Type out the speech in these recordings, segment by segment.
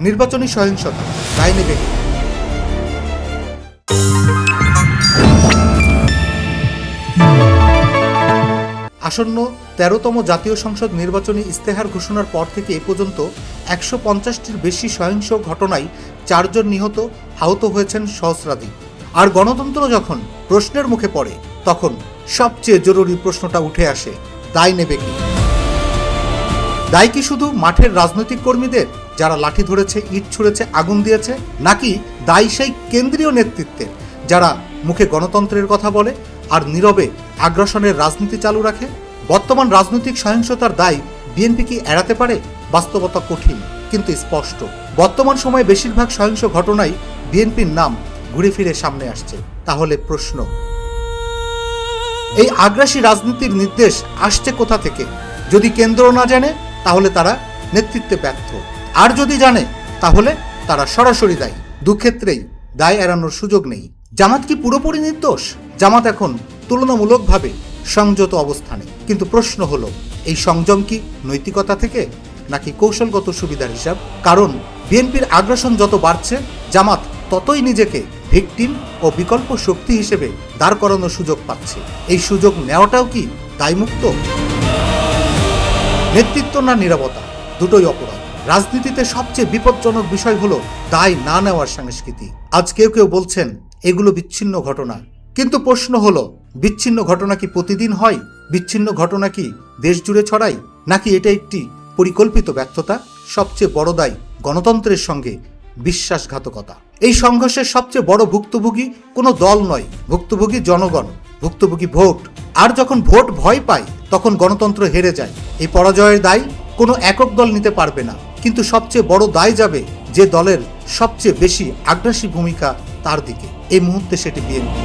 নির্বাচনী সহিংসতা, দায় নেবে কে? আসন্ন ১৩তম জাতীয় সংসদ নির্বাচনী ইস্তেহার ঘোষণার পর থেকে এ পর্যন্ত ১৫০টির বেশি সহিংস ঘটনায় ৪ জন নিহত, আহত হয়েছেন সহস্রাধিক। আর গণতন্ত্র যখন প্রশ্নের মুখে পড়ে, তখন সবচেয়ে জরুরি প্রশ্নটা উঠে আসে, দায় নেবে কে? দায় কি শুধু মাঠের রাজনৈতিক কর্মীদের, যারা লাঠি ধরেছে, ইট ছুঁড়েছে, আগুন দিয়েছে, নাকি দায় সেই কেন্দ্রীয় নেতৃত্বের, যারা মুখে গণতন্ত্রের কথা বলে আর নীরবে আগ্রাসনের রাজনীতি চালু রাখে? বর্তমান রাজনৈতিক সহিংসতার দায় বিএনপি কি এড়াতে পারে? বাস্তবতা কঠিন কিন্তু স্পষ্ট। বর্তমান সময়ে বেশিরভাগ সহিংস ঘটনায় বিএনপির নাম ঘুরে ফিরে সামনে আসছে। তাহলে প্রশ্ন, এই আগ্রাসী রাজনীতির নির্দেশ আসছে কোথা থেকে? যদি কেন্দ্র না জানে, তাহলে তারা নেতৃত্বে ব্যর্থ, আর যদি জানে, তাহলে তারা সরাসরি দায়ী। দুক্ষেত্রেই দায় এড়ানোর সুযোগ নেই। জামাত কি পুরোপুরি নির্দোষ? জামাত এখন তুলনামূলকভাবে সংযত অবস্থানে, কিন্তু প্রশ্ন হলো, এই সংযম কি নৈতিকতা থেকে নাকি কৌশলগত সুবিধার হিসাব? কারণ বিএনপির আগ্রাসন যত বাড়ছে, জামাত ততই নিজেকে ভিকটিম ও বিকল্প শক্তি হিসেবে দাঁড় করানোর সুযোগ পাচ্ছে। এই সুযোগ নেওয়াটাও কি দায়মুক্ত? নেতৃত্ব না নীরবতা, দুটোই অপরাধ। রাজনীতিতে সবচেয়ে বিপজ্জনক বিষয় হলো দায় না নেওয়ার সংস্কৃতি। আজ কেউ কেউ বলছেন এগুলো বিচ্ছিন্ন ঘটনা, কিন্তু প্রশ্ন হলো, বিচ্ছিন্ন ঘটনা কি প্রতিদিন হয়? বিচ্ছিন্ন ঘটনা কি দেশ জুড়ে ছড়ায়? নাকি এটা একটি পরিকল্পিত ব্যর্থতা? সবচেয়ে বড় দায় গণতন্ত্রের সঙ্গে বিশ্বাসঘাতকতা। এই সংঘর্ষের সবচেয়ে বড় ভুক্তভোগী কোনো দল নয়, ভুক্তভোগী জনগণ, ভুক্তভোগী ভোট। আর যখন ভোট ভয় পায়, তখন গণতন্ত্র হেরে যায়। এই পরাজয়ের দায় কোনো একক দল নিতে পারবে না, কিন্তু সবচেয়ে বড় দায় যাবে যে দলের সবচেয়ে বেশি আগ্রাসী ভূমিকা তার দিকে। এই মুহূর্তে সেটি বিএনপি।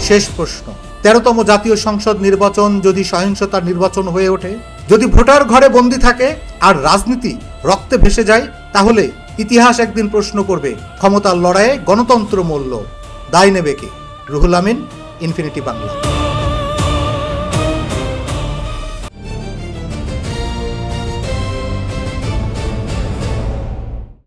শেষ প্রশ্ন, ১৩তম জাতীয় সংসদ নির্বাচন যদি সহিংসতার নির্বাচন হয়ে ওঠে, যদি ভোটার ঘরে বন্দী থাকে আর রাজনীতি রক্তে ভেসে যায়, তাহলে ইতিহাস একদিন প্রশ্ন করবে, ক্ষমতার লড়াইয়ে গণতন্ত্র মূল্য, দায় নেবে কে? রুহুল আমিন, ইনফিনিটি বাংলা।